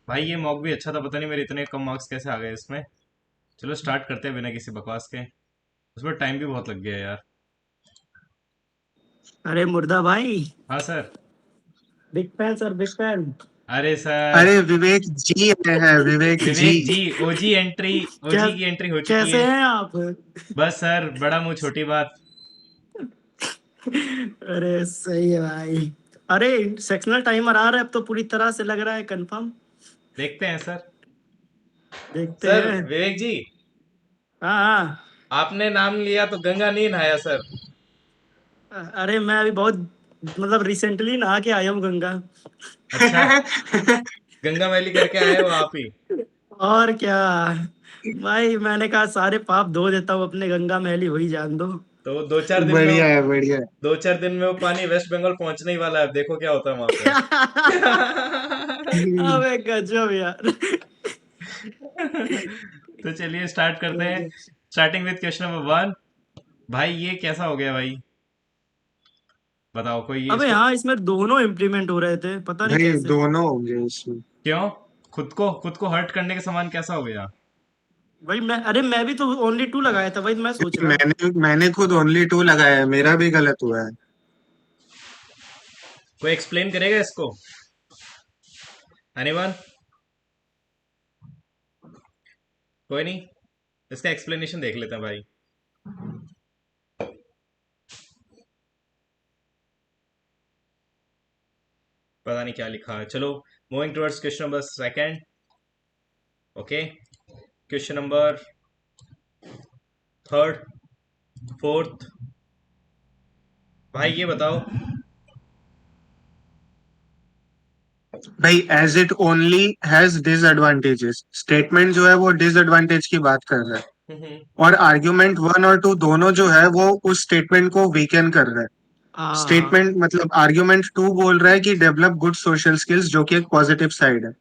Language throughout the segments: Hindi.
भाई ये मॉक भी अच्छा था, पता नहीं मेरे इतने कम मार्क्स कैसे आ गए इसमें। चलो स्टार्ट करते हैं बिना किसी बकवास के। उसमें टाइम भी बहुत लग गया यार। अरे मुर्दा भाई। हाँ sir. Big fan sir, big fan. अरे सर। अरे विवेक जी आए हैं, विवेक जी। विवेक जी, ओजी एंट्री। क्या? ओजी की एंट्री हो चुकी कैसे है। हैं आप? बस सर, बड़ा मुंह छोटी बात। अरे सही है भाई। अरे सेक्शनल टाइमर आ रहा है अब तो पूरी तरह से लग रहा है कंफर्म। देखते हैं सर। देखते सर हैं। विवेक जी, हाँ हाँ। आपने नाम लिया तो गंगा नहीं नहाया सर। अरे मैं अभी बहुत मतलब रिसेंटली नहा के आया हूँ गंगा। अच्छा। गंगा मैली करके आए हो आप ही। और क्या। भाई मैंने कहा सारे पाप धो देता हूँ अपने, गंगा मैली हुई जान दो। तो दो चार दिन में बढ़िया है, बढ़िया है। दो चार दिन में वो पानी वेस्ट बंगाल पहुंचने ही वाला है, अब देखो क्या होता है वहां पे। हम्म, अबे गजब यार। तो चलिए स्टार्ट करते हैं। गजब। Starting with question number one. भाई ये कैसा हो गया भाई? बताओ कोई ये अबे इसको। हाँ, इसमें दोनों इम्प्लीमेंट हो रहे थे, पता नहीं भाई कैसे। दोनों होंगे इसमें। क्यों? खुद को हर्ट करने के समान कैसा हो गया? भाई मैं भी तो ओनली टू लगाया था, भाई मैं सोच क्योंकि रहा। मैंने खुद ओनली टू लगाया है, मेरा भी गलत हुआ है। कोई एक्सप्लेन करेगा इसको? एनीवन? कोई नहीं। इसका एक्सप्लेनेशन देख लेते हैं भाई। पता नहीं क्या लिखा है, चलो। Moving towards question number second. Okay. Question number third, fourth. भाई ये बताओ। भाई as it only has disadvantages, statement जो है वो डिसएडवांटेज की बात कर रहा है। हम्म। और आर्ग्यूमेंट वन और टू दोनों जो है वो उस स्टेटमेंट को वीकेन कर रहा है। हाँ। स्टेटमेंट मतलब आर्ग्यूमेंट टू बोल रहा है कि डेवलप गुड सोशल स्किल्स, जो कि एक पॉजिटिव साइड है।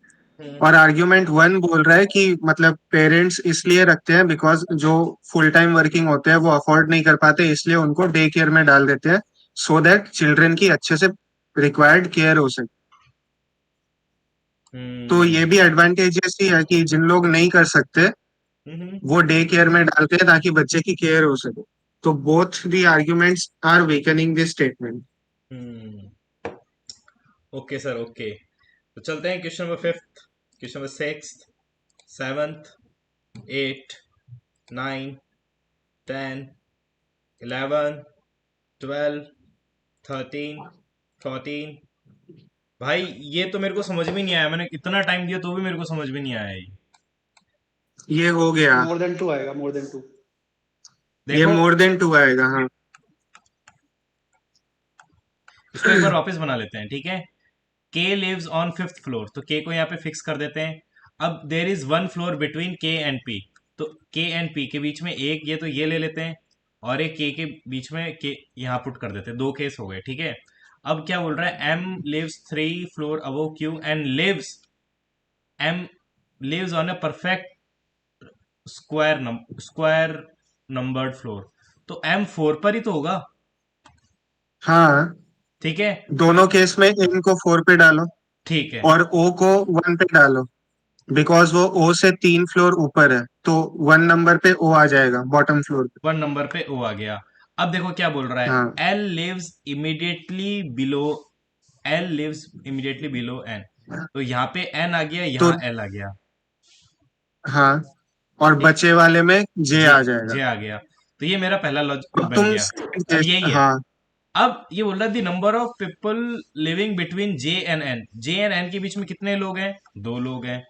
हम्म। और आर्ग्यूमेंट वन बोल रहा है कि मतलब पेरेंट्स इसलिए रखते हैं बिकॉज जो फुल टाइम वर्किंग होते हैं वो अफोर्ड नहीं कर पाते, इसलिए उनको डे केयर में डाल देते हैं, सो दैट चिल्ड्रन की अच्छे से रिक्वायर्ड केयर हो सके। तो ये हम्म। भी एडवांटेजेस ही है कि जिन लोग नहीं कर सकते हम्म। वो डे केयर में डालते हैं ताकि बच्चे की केयर हो सके। तो both the arguments are weakening this statement. Hmm. Okay sir, okay. तो चलते हैं question number fifth, question number six, seventh, eight, nine, 10, 11, 12, 13, 14। भाई ये तो मेरे को समझ में नहीं आया, मैंने इतना टाइम दिया तो भी मेरे को समझ में नहीं आया ये। ये हो गया। मोर देन टू आएगा, मोर देन टू। ये देखो, मोर देन टू आएगा, हाँ। इसको एक बार वापस बना लेते हैं, ठीक है। के लिव्स ऑन फिफ्थ फ्लोर, तो के को यहाँ पे फिक्स कर देते हैं। अब there is one floor between के एंड पी, तो के एंड पी के बीच में एक ये, तो ये ले लेते हैं। और एक के बीच में के यहाँ पुट कर देते हैं, दो केस हो गए, ठीक है। अब क्या बोल रहा है? M lives three floor above Q and lives, M lives on a perfect square numbered floor. तो एम फोर पर ही तो होगा। हाँ, ठीक है। दोनों केस में इन को फोर पे डालो ठीक है। और ओ को वन पे डालो, बिकॉज वो ओ से तीन फ्लोर ऊपर है, तो वन नंबर पे ओ आ जाएगा बॉटम फ्लोर पे। वन नंबर पे ओ आ गया। अब देखो क्या बोल रहा हाँ, है, L lives immediately below, L lives immediately below N. तो यहाँ पे एन आ गया, तो यहाँ एल आ गया। हाँ, और ठीक। बचे वाले में जे जे, आ जाएगा। जे आ गया। तो ये मेरा पहला लॉजिक अब बन तुम गया। second अब case- यही है। हाँ। अब ये बोल रहा है the number of people living between J and N, J and N के बीच में कितने लोग हैं? दो लोग हैं।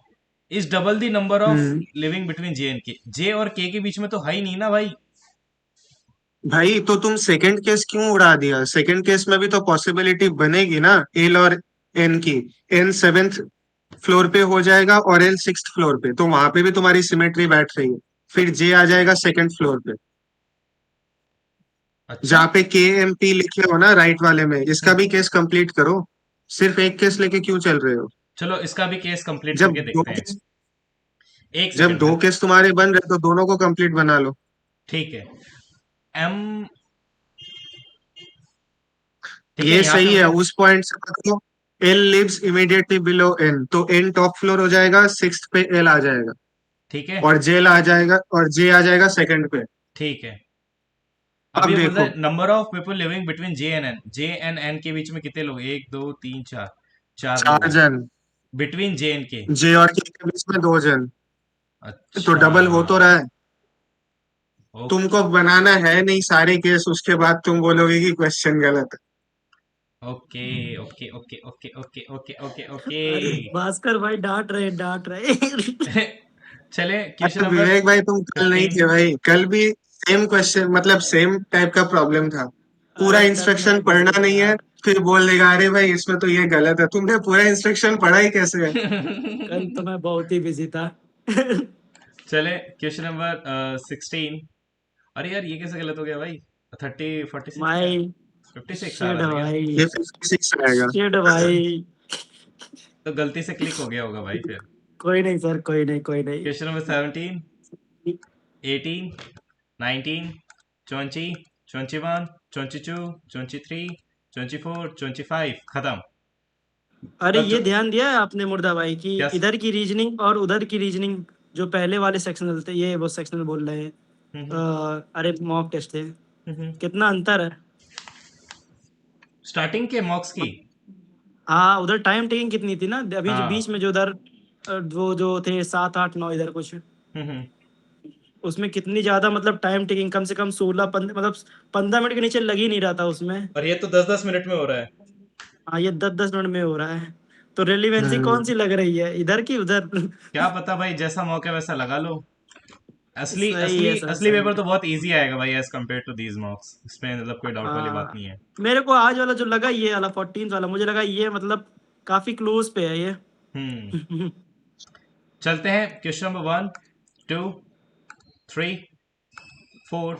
इस double the number of hmm. Living between J and के, जे और के बीच में तो है ही नहीं ना भाई। भाई तो तुम सेकंड केस क्यों उड़ा दिया? सेकंड केस में भी तो पॉसिबिलिटी बनेगी ना, एल और एन की। एन सेवेंथ फ्लोर पे हो जाएगा और एल सिक्स्थ फ्लोर पे, तो वहां पे भी तुम्हारी सिमेट्री बैठ रही है। फिर जे आ जाएगा सेकंड फ्लोर पे, अच्छा। जहाँ पे के एम पी लिखे हो ना राइट वाले में। इसका हम्म। भी केस कंप्लीट करो, सिर्फ एक केस लेके क्यों चल रहे हो? चलो इसका भी केस कंप्लीट जब करके दो देखते हैं। केस एक जब सेकंड में। दो केस तुम्हारे बन रहे तो दोनों को कंप्लीट बना लो। ठीक है। एम, ठीक है, ये यहाँ पे सही हो है, गया। उस पॉइंट से पकड़ो। L lives immediately below N, तो एन टॉप फ्लोर हो जाएगा, सिक्स पे एल आ जाएगा, ठीक है, और जे आ जाएगा सेकंड पे। ठीक है। अब अब ये बोल रहा देखो, है number of people living between J and N के बीच में कितने लोग, एक दो तीन चार, चार चार लोग जन, बिटवीन जे एंड के। जे और के बीच में दो जन, तो अच्छा, डबल हो तो रहा है। ओके तुमको बनाना है नहीं सारे केस, उसके बाद तुम बोलोगे कि क्वेश्चन गलत है। Okay okay okay okay okay okay okay okay. अरे भास्कर भाई डांट रहे चले क्वेश्चन अरे नंबर विवेक भाई, तुम कल नहीं 15। थे भाई, कल भी सेम क्वेश्चन, मतलब सेम टाइप का प्रॉब्लम था। पूरा अरे कल इंस्ट्रक्शन मैं बिजी पढ़ना था नहीं है, यार। फिर बोल देगा अरे भाई इसमें तो ये गलत है। तुमने पूरा इंस्ट्रक्शन पढ़ा ही कैसे है? कल तो मैं बहुत ही बिजी था चले क्वेश्चन नंबर 16। अरे यार ये कैसे गलत हो गया भाई, 30 46 क्या, भाई 56 आ शिट रहा था क्या, ये भाई 56 आएगा। शिट भाई। तो गलती से क्लिक हो गया होगा भाई फिर। कोई नहीं सर, कोई नहीं, कोई नहीं। क्वेश्चन नंबर 17, 18, 19, 20, 21, 22, 23, 24, 25 खत्म। अरे अब ये ध्यान दिया है आपने मुर्दा भाई कि क्या इधर की रीजनिंग और उधर की रीजनिंग, जो पहले वाले सेक्शनल थे, ये वो सेक्शनल बोल रहे हैं। हम्म अरे मॉक टेस्ट थे, हम्म कितना अंतर है। स्टार्टिंग के मॉक्स की। हाँ उधर टाइम टेकिंग कितनी थी ना, अभी जो बीच हाँ। में जो उधर वो जो थे 7 8 9 इधर कुछ, हम्म। उसमें कितनी ज्यादा मतलब टाइम टेकिंग, कम से कम 16 15 मतलब 15 मिनट के नीचे लग ही नहीं रहा था उसमें। और ये तो 10 10 मिनट में हो रहा है। हाँ ये 10 10 मिनट में हो रहा है। तो रेलिवेंसी कौन सी हम्म। लग रही है, इधर की उधर क्या पता भाई, जैसा मौका है वैसा लगा लो। असली सही असली है सर, असली सही पेपर है। तो बहुत इजी आएगा भाई as compare to these mocks, इसमें मतलब कोई डाउट वाली बात हाँ नहीं है। मेरे को आज वाला जो लगा, ये वाला 14 वाला, मुझे लगा ये मतलब काफी क्लोज पे है ये हम्म। चलते हैं क्वेश्चन नंबर 1 2 3 4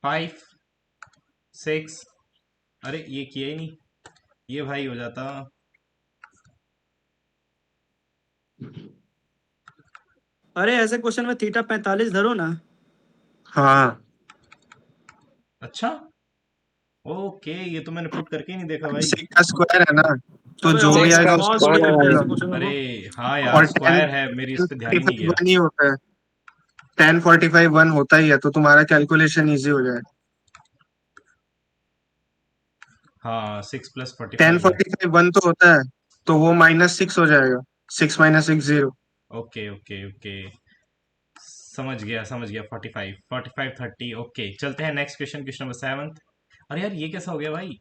5 6। अरे ये किया ही नहीं, ये भाई हो जाता। अरे ऐसे क्वेश्चन में थीटा 45 धरो ना। हाँ, अच्छा, ओके, ये तो मैंने पुट करके ही नहीं देखा भाई। सिक्स का स्क्वायर है ना, तो अबे जो भी सिक्स आएगा का कौन उसको थोड़ी स्क्वायर है करते हैं भाई। ऐसे क्वेश्चन अरे को। हाँ यार, और टेन स्क्वायर है, मेरी इस पे ध्यान फोर्टी ही नहीं फाइव गया। वन ही होता है, 1045 वन होता ही है, तो तुम्हारा कैलकुलेशन इजी हो जाए। हाँ 6 + 45 है। 1045 वन तो होता है, तो वो -6 हो जाएगा, 6 - 6 0। ओके ओके ओके, समझ गया 45 45 30। ओके चलते हैं नेक्स्ट क्वेश्चन, क्वेश्चन नंबर 7। अरे यार ये कैसा हो गया भाई,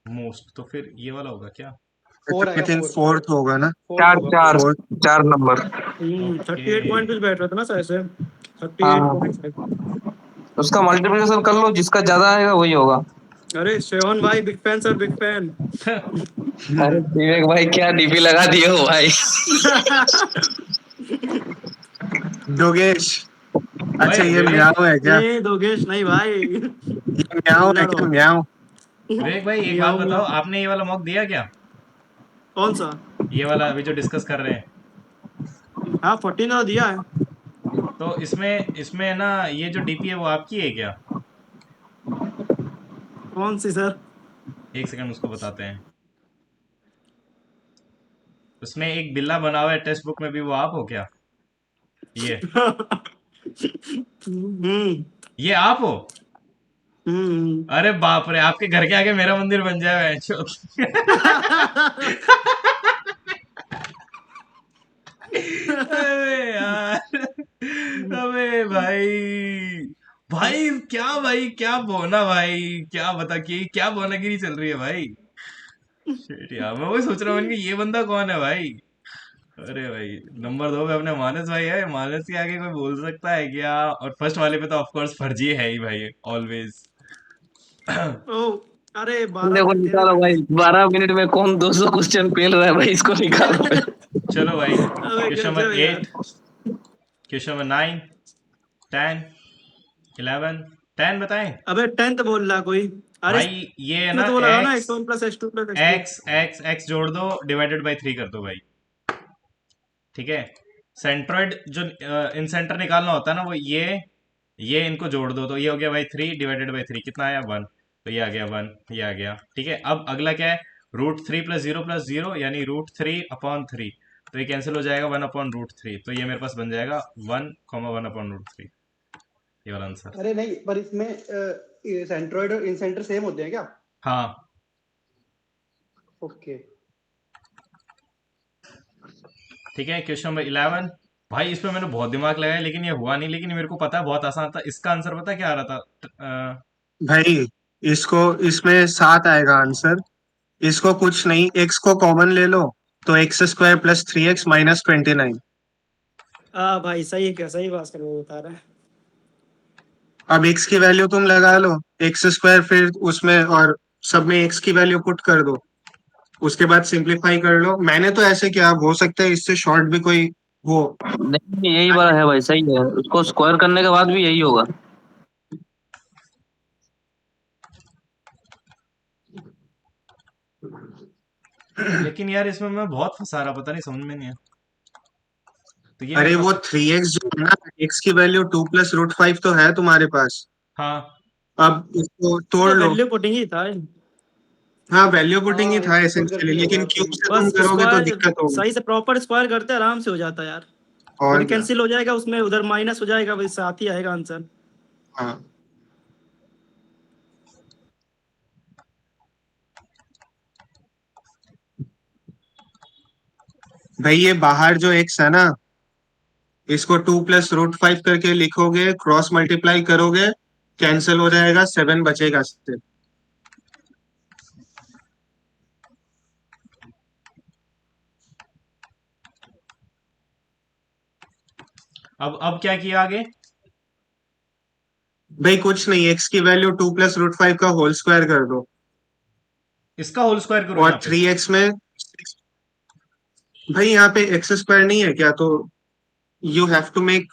मोस्ट तो फिर ये वाला होगा क्या। आई थिंक फोर्थ होगा ना, चार चार फोर्थ। चार नंबर। 38 पॉइंट कुछ बैठ रहा था ना सर ऐसे, हाँ 38.5। उसका मल्टीप्लिकेशन कर लो, जिसका ज्यादा आएगा वही होगा। अरे सेवन भाई big fan sir, big fan अरे विवेक भाई क्या डीपी लगा दिए हो भाई। योगेश, अच्छा भाई ये विवेक, म्याऊं है क्या? नहीं दोगेश नहीं भाई ये म्याऊं है लड़ो। क्या, म्याऊं? विवेक भाई एक बात म्याऊं बताओ, म्याऊं। आपने ये वाला मॉक दिया क्या, कौन सा? ये वाला अभी जो डिस्कस कर रहे हैं। हाँ 14 का दिया है। तो इसमें ना ये जो डीपी है वो आपकी है क्या। कौन सी सर? एक सेकंड उसको बताते हैं। उसमें एक बिल्ला बना हुआ है टेक्स्ट बुक में भी, वो आप हो क्या, ये हम्म ये आप हो। हम्म अरे बाप रे, आपके घर के आगे मेरा मंदिर बन जाए अबे यार, अबे भाई, भाई क्या भाई, क्या बोना भाई, क्या बता कि क्या बोनागिरी चल रही है भाई। शिट यार, मैं वही सोच रहा हूँ कि ये बंदा कौन है भाई। अरे भाई, नंबर 2 पे अपने मानस भाई है, मानस के आगे कोई बोल सकता है क्या, और फर्स्ट वाले पे तो ऑफ कोर्स फर्जी है ही भाई, ऑलवेज। ओ अरे 12 देखो मिनट तेरे निकालो बैठ। भाई, 12 मिनट में कौन 200 क्वेश्चन पेल रहा है भाई, इसको निकालो भाई। चलो भाई, अबे क्वेश्चन नंबर गजब 8, यार। क्वेश्चन नंबर 9, 10, 11, 10 बताएं। अबे 10th बोल रहा कोई। अरे भाई ये है इसमें ना, तो वो लगा ना x x1 + x2 + x3। X x x जोड़ दो, डिवाइडेड बाई 3 कर दो भाई, ठीक है। सेंट्रोइड जो इन सेंटर निकालना होता है ना, वो ये ये इनको जोड़ दो तो ये हो गया भाई 3 ÷ 3 कितना आया 1, तो ये आ गया 1, ये आ गया। ठीक है, अब अगला क्या है, √3 + 0 + 0 यानी √3/3, तो ये कैंसिल हो जाएगा 1/√3, तो ये मेरे पास बन जाएगा 1, 1/√3, ये वाला आंसर। अरे नहीं, पर इसमें सेंट्रोइड और इंसेंटर सेम होते हैं क्या? हाँ ओके। ठीक है, क्वेश्चन नंबर 11। भाई इस पे मैंने बहुत दिमाग लगाया लेकिन ये हुआ नहीं, लेकिन मेरे को पता है बहुत आसान था इसका आंसर, पता है क्या आ रहा था? भाई इसको, इसमें 7 आएगा आंसर। इसको कुछ नहीं, एक्स को कॉमन ले लो तो x² + 3x - 29। भाई सही, क्या सही बात कर बता रहा है। अब x की वैल्यू तुम लगा लो, x², फिर उसमें और सब में x की वैल्यू पुट कर दो, उसके बाद सिंप्लीफाई कर लो। मैंने तो ऐसे किया, अब हो सकता है इससे शॉर्ट भी कोई हो। नहीं यही वाला है भाई, सही है, उसको स्क्वायर करने के बाद भी यही होगा। लेकिन यार इसमें मैं बहुत फंसा रहा, पता नहीं समझ में नहीं है, तो ये मेरे अरे वो पास। 3x जो है ना, x की वैल्यू 2 + √5 तो है तुम्हारे पास। हाँ अब इसको तोड़ तो लो। वैल्यू पुटिंग ही था। हाँ, वैल्यू पुटिंग ही हाँ, था इसको पुट एसेंशियली, करके ही होगा लेकिन क्यूब कोई। से तुम बस करोगे तो स्क्वायर दिक्कत होगी। सही से प्रॉपर स्क्वायर करते आराम से हो जाता यार। और फिर क्या। कैंसिल हो जाएगा, उसमें उधर माइनस हो जाएगा, वही साथ ही आएगा आंसर। हाँ भाई, ये बाहर जो x है ना, इसको 2 + √5 करके लिखोगे, क्रॉस मल्टीप्लाई करोगे, कैंसिल हो जाएगा, 7 बचेगा सिर्फ। अब क्या किया आगे? भाई कुछ नहीं, x की वैल्यू 2 + √5 का होल स्क्वायर कर दो, इसका होल स्क्वायर करो और यहाँ पे। 3x में, भाई यहाँ पे x² नहीं है क्या, तो यू हैव टू मेक,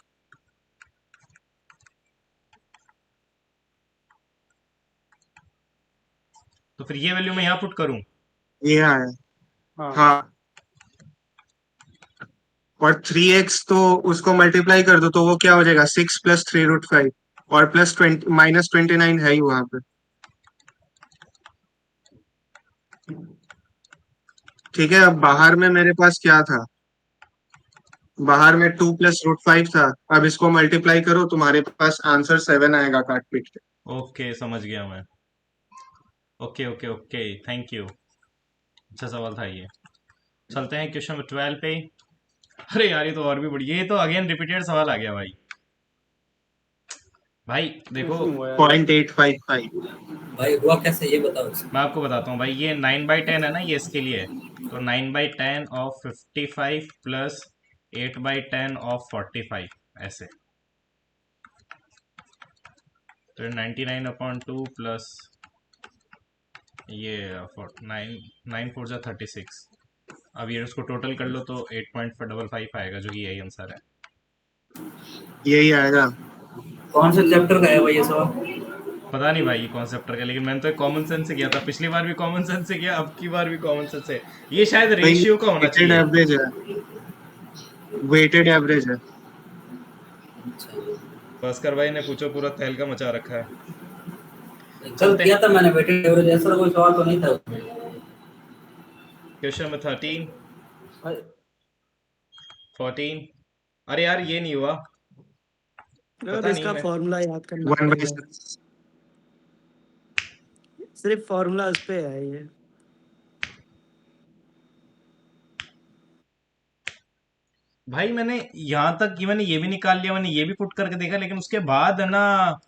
तो फिर ये वैल्यू मैं यहाँ पुट करूँ? ये आया। हाँ। हाँ, और 3x तो उसको मल्टीप्लाई कर दो तो वो क्या हो जाएगा, 6 + 3√5, और +29 है ही वहां पे। ठीक है, अब बाहर में मेरे पास क्या था, बाहर में 2 + √5 था। अब इसको मल्टीप्लाई करो, तुम्हारे पास आंसर 7 आएगा काट पीट के। ओके, समझ गया मैं। Okay okay okay, thank you. अच्छा सवाल था ये। चलते हैं क्वेश्चन नंबर 12 पे। अरे यार ये तो और भी बढ़िया, ये तो अगेन रिपीटेड सवाल आ गया भाई। भाई देखो, क्यों हुआ यार? 0.855। भाई हुआ कैसे ये बताओ इसमें। मैं आपको बताता हूँ भाई, ये 9/10 है ना, ये इसके लिए। तो 9/10 of 55 प्लस 8/10 of 45, ऐसे। तो 99/2 प्लस ये 9, 9×4 = 36। अब ये उसको टोटल कर लो तो 8.55 आएगा, जो कि यही आंसर है। यही आएगा। कौन से चैप्टर का है भाई ये सवाल। पता नहीं भाई कौन सा चैप्टर का, लेकिन मैंने तो कॉमन सेंस से किया था, पिछली बार भी कॉमन सेंस से किया, अब की बार भी कॉमन सेंस से। ये शायद भाई रेशियो का होना वेटेड चाहिए। एवरेज है, वेटेड एवरेज है। अच्छा, भास्कर भाई ने पूछो पूरा तहलका मचा रखा है। कल चलते किया हैं था मैंने वेटेड एवरेज, ऐसा कोई सवाल तो नहीं था उसमें। क्वेश्चन नंबर 13, भाई 14। अरे यार ये नहीं हुआ, और पता नहीं इसका मैं। फॉर्मूला याद करना 1/6। पड़ेगा। सिर्फ फॉर्मूला उस पे है ये। भाई मैंने यहाँ तक कि मैंने ये भी निकाल लिया, मैंने ये भी पुट करके देखा, लेकिन उसके बाद है ना,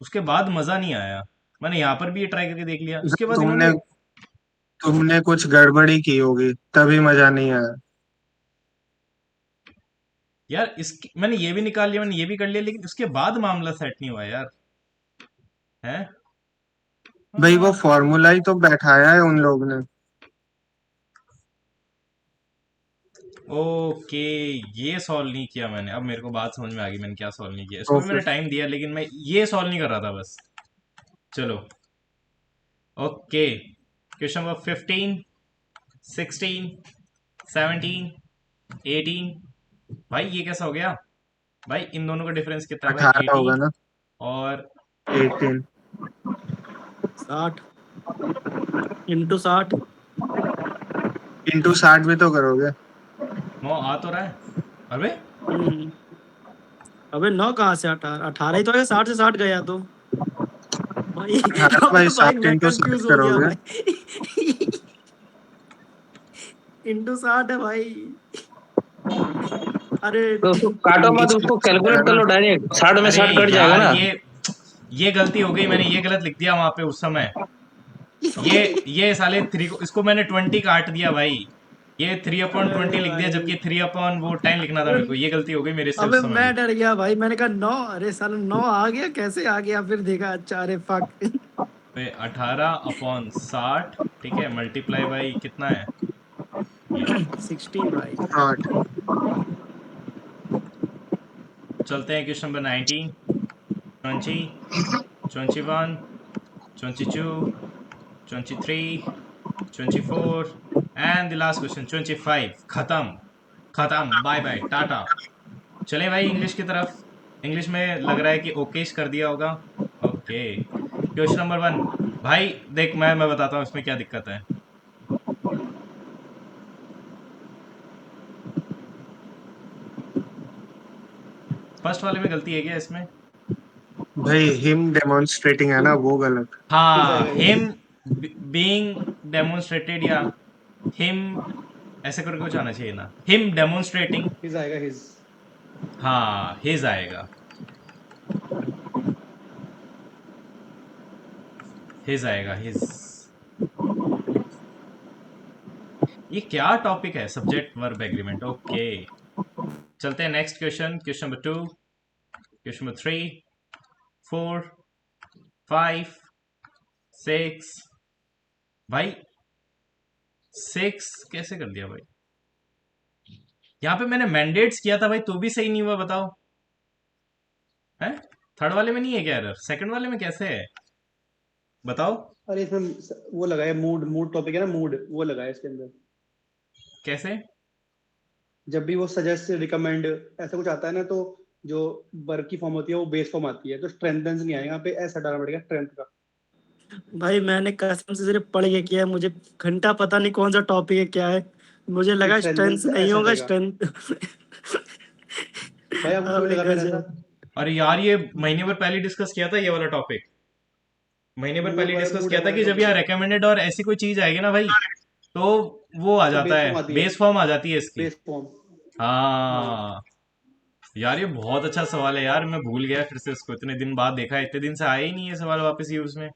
उसके बाद मजा नहीं आया। मैंने यहाँ पर भी ये ट्राई करके देख लिया, उसके बाद तुमने इन्होंने। तुमने कुछ गड़बड़ी की होगी, तभी मजा नहीं आया। यार इसकी मैंने ये भी निकाल लिया, मैंने ये भी कर लिया, लेकिन उसके बाद मामला सेट नहीं हुआ यार। है। भाई वो हाँ। फॉर्मूला ही तो बैठाया है उन लोग ने। ओके, ये सॉल्व नहीं किया मैंने, अब मेरे को बात समझ में आ गई मैंने क्या सॉल्व नहीं किया, तो इसको भी मैंने फिर टाइम दिया, लेकिन मैं ये सॉल्व नहीं कर रहा था बस। चलो। Okay, question number 15, 16, 17, 18। भाई ये कैसा हो गया? भाई इन दोनों का डिफरेंस कितना है भाई? 18 होगा 18, ना। और 18 60 इंटू 60 इंटू 60 भी तो करोगे। 9 आ तो रहा है। अरे अबे 9 कहाँ से 18 18 ही तो है, 60 से 60 गया तो भाई। हाँ ना भाई, अबे भाई 60 मैं इंटू 60 कंफ्यूज हो गया करोगे। भाई। इंटू 60 है भाई। अरे तो उसको काटो मत, नीचे उसको है कैलकुलेट कर ना। लो डायरेक्ट, 60 में अरे 60 कट जाएगा यार, ना। ये गलती हो गई, मैंने ये गलत लिख दिया वहां पे उस समय। ये साले 3 को, इसको मैंने 20 काट दिया भाई। ये 3/20 अरे लिख दिया, भाई जबकि 3 वो 10 लिखना था मेरे को। ये गलती हो गई मेरे से अबे उस समय मैं भी। डर गया भाई, मैंने कहा 9, अरे साला 9 आ गया, कैसे आ गया, फिर देखा अच्छा, अरे फक। 18/60, ठीक है, मल्टीप्लाई बाई कितना है ये। 60 भाई। 8 चलते हैं question number 19, 20, 21, 22, 23, 24 and the last question 25। खत्म, खत्म, बाय बाय, टाटा। चलें भाई इंग्लिश की तरफ। इंग्लिश में लग रहा है कि ओकेश कर दिया होगा। Okay, question number 1। भाई देख, मैं बताता हूँ इसमें क्या दिक्कत है। फर्स्ट वाले में गलती है क्या इसमें? भाई, हिम डेमोन्स्ट्रेटिंग है ना, वो गलत। हिज हाँ, आएगा हिज। हिम बीइंग डेमोन्स्ट्रेटेड, या हिम, ऐसे करके कुछ आना चाहिए ना, हिम डेमोन्स्ट्रेटिंग। हिज आएगा हिज। हाँ, हिज आएगा, हिज आएगा, हिज। ये क्या टॉपिक है, सब्जेक्ट वर्ब एग्रीमेंट। ओके, चलते हैं next question. Question number 2, question number 3, 4, 5, 6। भाई 6 कैसे कर दिया भाई? यहाँ पे मैंने मैंडेट्स किया था भाई, तो भी सही नहीं हुआ, बताओ। है, थर्ड वाले में नहीं है क्या एरर? सेकंड वाले में कैसे है, बताओ अरे इसमें वो लगा है, मूड मूड टॉपिक है ना, मूड वो लगा है इसके अंदर। कैसे। जब भी वो सजेस्ट, रिकमेंड, ऐसा कुछ आता है ना, तो जो वर्ब की फॉर्म होती है वो बेस फॉर्म आती है, तो स्ट्रेंथेंस नहीं आएगा, यहाँ पे ऐसा डालना पड़ेगा स्ट्रेंथ का। भाई मैंने कसम से सिर्फ पढ़ के किया है, मुझे घंटा पता नहीं कौन सा टॉपिक है, क्या है। मुझे लगा स्ट्रेंथ स्ट्रेंथेंस नहीं ऐसा होगा, आएगा। स्ट्रेंथ। भाई आपको क्यों अबे लगा फिर ऐसा? गजब। अरे यार, ये महीने भर पहले डिस्कस किया था ये वाला टॉपिक। महीने भर मूड पहले वाला, डिस्कस मूड किया था वाला कि जब टॉपिक यहाँ है, रिकमेंडेड और ऐसी कोई चीज आएगी ना भाई, तो वो आ तो जाता बेस है, फॉर्म आती है। बेस फॉर्म आ जाती है इसकी। Base form. हाँ। हाँ यार, ये बहुत अच्छा सवाल है यार, मैं भूल गया फिर से इसको, इतने दिन बाद देखा, इतने दिन से आया ही नहीं ये सवाल वापस यूज में।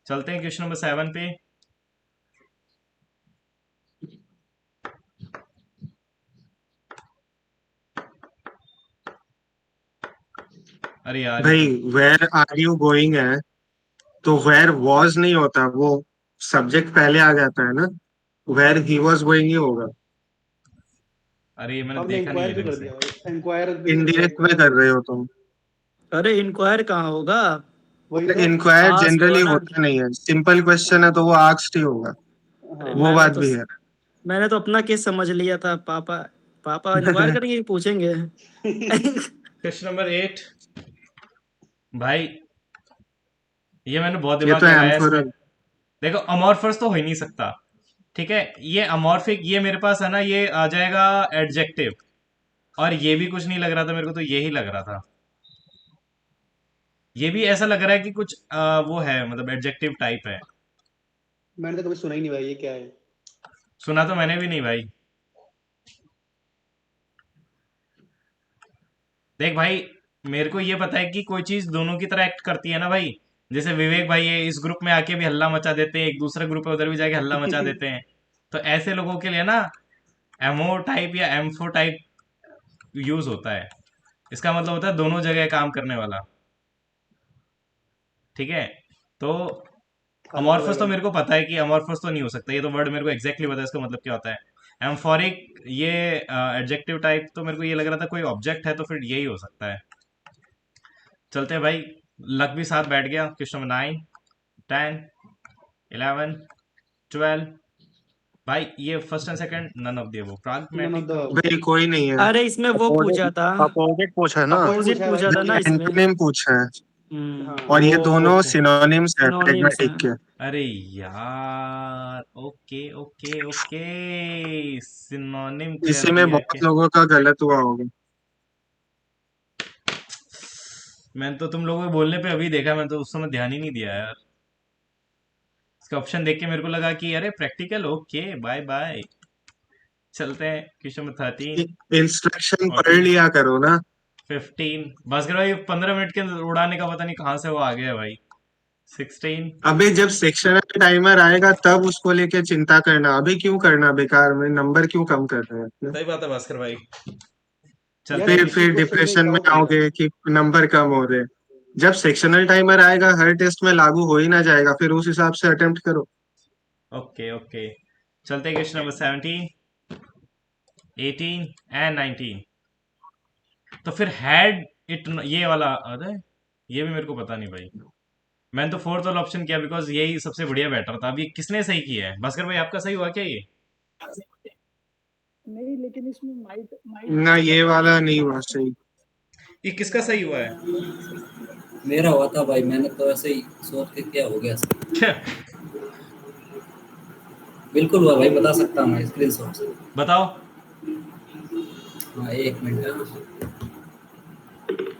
चलते हैं क्वेश्चन नंबर 7 पे। अरे यार भाई, वेयर आर यू गोइंग है, तो वेयर वॉज नहीं होता, वो सब्जेक्ट पहले आ जाता है ना। वेयर ही वॉज गोइंग ही होगा। अरे ये मैंने आपने देखा नहीं इंक्वायर है क्यों ढंग कर से। दिया भाई? इंक्वायर भी कर दिया, इनडायरेक्ट में इंक्वायर। कर रहे हो तुम। अरे इंक्वायर कहाँ होगा? वही तो। इंक्वायर आस्क जनरली होगा ना। होता नहीं है, सिंपल क्वेश्चन है तो वो आस्क्ड ही होगा। अरे हाँ। वो बात भी है। मैंने तो अपना केस समझ लिया था, पापा पापा इंक्वायर करेंगे कि पूछेंगे। Question number 8। भाई ये मैंने बहुत ये दिमाग तो लगाया इसमें। एम्फोरल। देखो, अमॉर्फस तो हो ही नहीं सकता, ठीक है। ये अमॉर्फिक, ये मेरे पास है ना, ये आ जाएगा एडजेक्टिव। और ये भी कुछ नहीं लग रहा था मेरे को, तो ये ही लग रहा था। ये भी ऐसा लग रहा है कि कुछ वो है, मतलब एडजेक्टिव टाइप है। मैंने तो कभी सुना ही नहीं भाई, ये क्या है? सुना तो मैंने भी नहीं भाई। देख भाई, मेरे को ये पता है कि कोई चीज दोनों की तरह एक्ट करती है ना भाई। जैसे विवेक भाई ये इस ग्रुप में आके भी हल्ला मचा देते हैं, एक दूसरे ग्रुप में उधर भी जाके हल्ला मचा देते हैं। तो ऐसे लोगों के लिए ना एमओ टाइप या एम्फो टाइप यूज होता है। इसका मतलब होता है दोनों जगह काम करने वाला, ठीक है। तो अलग अमॉर्फस अलग तो है। मेरे को पता है कि अमॉर्फस तो नहीं हो सकता, ये तो वर्ड मेरे को एग्जैक्टली पता है इसका मतलब क्या होता है। एम्फोरिक, ये एडजेक्टिव टाइप, तो मेरे को ये लग रहा था कोई ऑब्जेक्ट है, तो फिर यही हो सकता है। चलते हैं भाई, लक भी साथ बैठ गया। Question number 9, 10, 11, 12। भाई ये first and second none of the above, none of pragmatic the. का। भाई कोई नहीं है। अरे इसमें वो पूछा था, अपोजिट पूछा है ना। अपोजिट अपोजिट पूछा है पूछा भाई। था ना इसमें। एंटोनिम पूछा है। हाँ और ये दोनों ओ सिनोनिम्स है सिनोनिम्स प्रैग्मेटिक हैं। के। अरे यार, ओके ओके ओके, सिनोनिम कर इसी में दिया बहुत क्या? लोगों का गलत हुआ होगा। मैंने तो तुम लोगों के बोलने पे अभी देखा, मैं तो उस समय ध्यान ही नहीं दिया यार। इसका ऑप्शन देख के मेरे को लगा कि अरे प्रैक्टिकल, ओके बाय बाय। चलते हैं क्वेश्चन नंबर 13, इंस्ट्रक्शन पढ़ 14, लिया करो ना। 15। भास्कर भाई 15 मिनट के अंदर उड़ाने का पता नहीं कहाँ से वो आ गया भाई। 16। अभी जब सेक्शनल टाइमर आएगा तब उसको लेके चिंता करना, अभी क्यों करना बेकार में, नंबर क्यों कम कर रहे हैं अपने। सही बात है भास्कर भाई। चलते यार हैं इसी फिर क्वेश्चन में एक डिप्रेशन में डाउट है यार। आओगे कि नंबर कम हो रहे। जब सेक्शनल टाइमर आएगा हर टेस्ट में लागू हो ही ना जाएगा, फिर उस हिसाब से अटेम्प्ट करो। ओके ओके, चलते हैं क्वेश्चन नंबर 17, 18 एंड 19। तो फिर हैड इट, ये वाला, अरे ये भी मेरे को पता नहीं भाई। मैंने तो फोर्थ वाला ऑप्शन किया बिकॉज यही सबसे बढ़िया बैटर था। अभी किसने सही किया है? भास्कर भाई आपका सही हुआ क्या ये? नहीं, लेकिन इसमें माइट ना ये वाला नहीं हुआ सही। ये किसका सही हुआ है? मेरा हुआ था भाई, मैंने तो ऐसे ही सोच के क्या हो गया सर। क्या? बिल्कुल हुआ भाई, बता सकता हूँ मैं स्क्रीनशॉट से। बताओ। हाँ, एक मिनट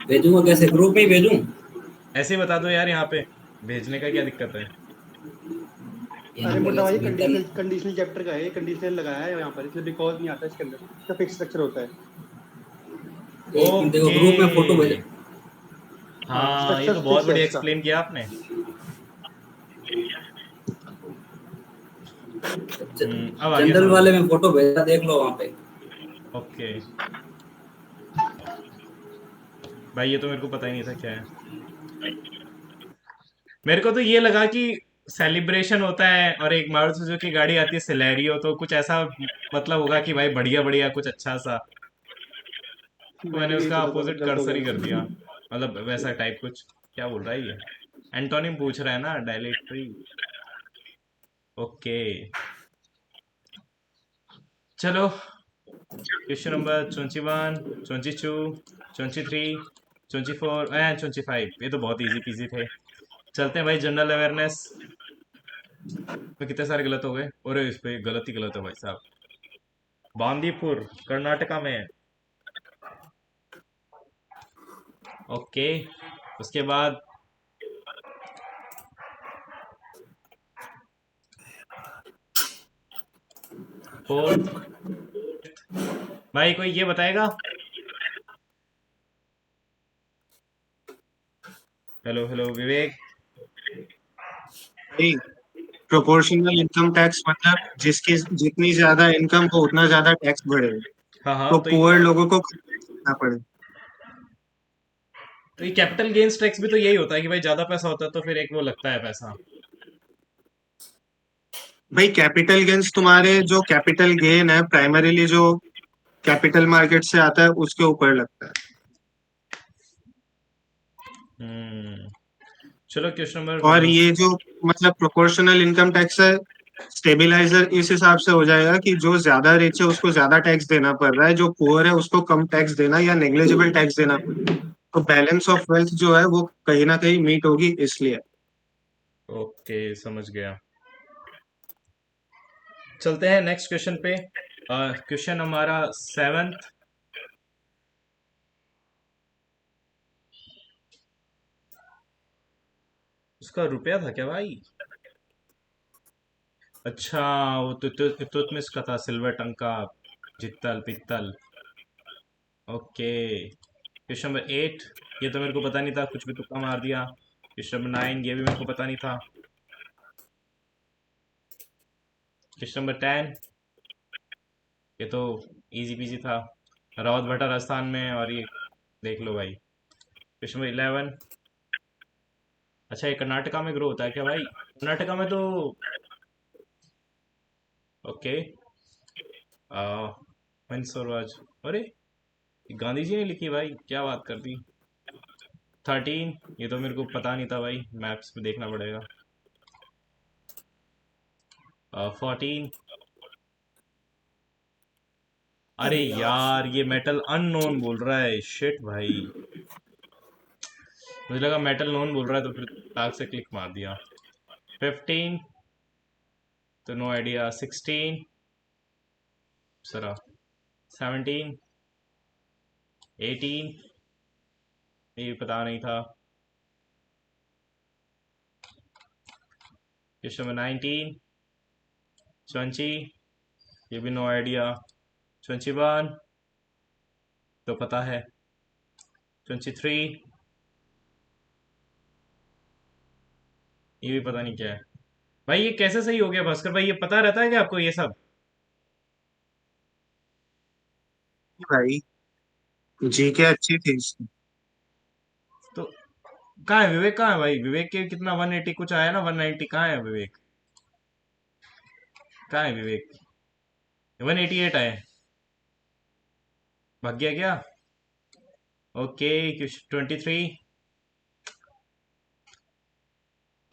भेजूंगा, कैसे ग्रुप में ही भेजूं? ऐसे ही बता दो यार, यहाँ पे भेजने का क्या दिक्कत है? अरे यहाँ पर मोटा भाई वैसे कंडीशनल मिलता कंडीशनल चैप्टर का है, ये कंडीशनल लगाया है यहाँ पर, इसलिए बिकॉज नहीं आता इसके अंदर, इसका फिक्स स्ट्रक्चर होता है। नहीं। एक मिनट देखो, ओके, ग्रुप में फोटो भेजा। हाँ हाँ ये स्ट्रक्चर तो बहुत फिक्स है बढ़िया इसका। एक्सप्लेन किया आपने। अब आ गया जनरल समझ वाले में। में फोटो भेजा, देख लो वहाँ पे। ओके भाई, ये तो मेरे को पता ही नहीं था क्या है। मेरे को तो ये लगा कि सेलिब्रेशन होता है और एक मारुति सुजुकी गाड़ी आती है सिलेरियो, तो कुछ ऐसा मतलब होगा कि भाई बढ़िया बढ़िया कुछ अच्छा सा। तो मैंने मैंने भी यही उसका सोचा था, अपोजिट गलत हो कर्सर गया ही कर मैं। दिया। मतलब वैसा टाइप कुछ। क्या बोल रहा है ये? एंटोनिम पूछ रहा है ना, डायलेटरी। ओके, चलो क्वेश्चन नंबर 21, 22, 23, 24 एंड 25। ये तो बहुत इजी पीजी थे। चलते हैं भाई जनरल अवेयरनेस में। कितने सारे गलत हो गए, और इस पे गलत ही गलत है भाई साहब। बांदीपुर कर्नाटका में है। ओके, उसके बाद फोर्थ। भाई कोई ये बताएगा? हेलो हेलो विवेक। भाई प्रोपोर्शनल इनकम टैक्स मतलब जिसकी जितनी ज्यादा इनकम हो उतना ज्यादा टैक्स बढ़ेगा, हाँ हाँ, तो तो पुअर लोगों को देना पड़े। ये कैपिटल गेन्स टैक्स भी तो यही होता है कि भाई ज्यादा पैसा होता है तो फिर एक वो लगता है पैसा। भाई कैपिटल गेन्स तुम्हारे जो कैपिटल गेन है प्राइमरीली जो कैपिटल मार्केट से आता है उसके ऊपर लगता है। हम्म, चलो क्वेश्चन और नंबर। ये जो मतलब प्रोपोर्शनल इनकम टैक्स है, स्टेबिलाईजर इस हिसाब से हो जाएगा कि जो ज्यादा रिच है उसको ज्यादा टैक्स देना पड़ रहा है, जो पुअर है उसको कम टैक्स देना या नेग्लिजिबल टैक्स देना पड़ रहा है। तो बैलेंस ऑफ वेल्थ जो है वो कहीं ना कहीं मीट होगी इसलिए। ओके समझ गया। चलते हैं नेक्स्ट क्वेश्चन पे। क्वेश्चन हमारा 7th। उसका रुपया था क्या भाई? अच्छा, वो तो का था, सिल्वर टंका, जित्तल पित्तल। Okay, question number 8। ये तो मेरे को पता नहीं था, कुछ भी तुक्का मार दिया। क्वेश्चन नंबर 9, ये भी मेरे को पता नहीं था। क्वेश्चन नंबर 10, ये तो इजी पीजी था। रावत भट्टा राजस्थान में, और ये देख लो भाई। Question number 11। अच्छा, ये कर्नाटका में ग्रो होता है क्या भाई? कर्नाटका में तो ओके। स्वराज, अरे ये गांधी जी ने लिखी भाई, क्या बात कर दी। 13, ये तो मेरे को पता नहीं था भाई, मैप्स पे देखना पड़ेगा। 14, अरे यार ये मेटल अननोन बोल रहा है, शिट भाई। मुझे लगा मेटल नोन बोल रहा है तो फिर ताक से क्लिक मार दिया। 15 तो नो आइडिया। 16 सरा। 17 18 ये भी पता नहीं था। क्वेश्चन नंबर 19 20 ये भी नो आइडिया। 21 तो पता है। 23 ये भी पता नहीं क्या है। भाई ये कैसे सही हो गया भास्कर भाई, ये पता रहता है क्या आपको ये सब? भाई जी के अच्छी थी इसकी। तो कहाँ है विवेक, कहाँ है भाई विवेक के कितना 180 कुछ आया ना, 190 कहाँ है विवेक, कहाँ है विवेक? 188 आए, भाग गया क्या? ओके। 23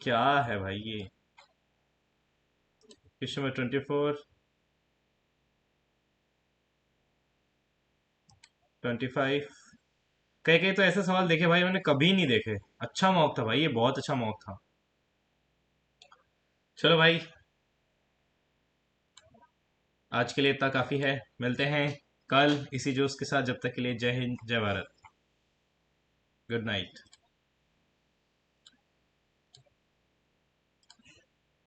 क्या है भाई ये? क्वेश्चन नंबर 24 25 कई कई तो ऐसे सवाल देखे भाई मैंने कभी नहीं देखे। अच्छा मॉक था भाई, ये बहुत अच्छा मॉक था। चलो भाई आज के लिए इतना काफी है, मिलते हैं कल इसी जोश के साथ। जब तक के लिए जय हिंद जय भारत, गुड नाइट।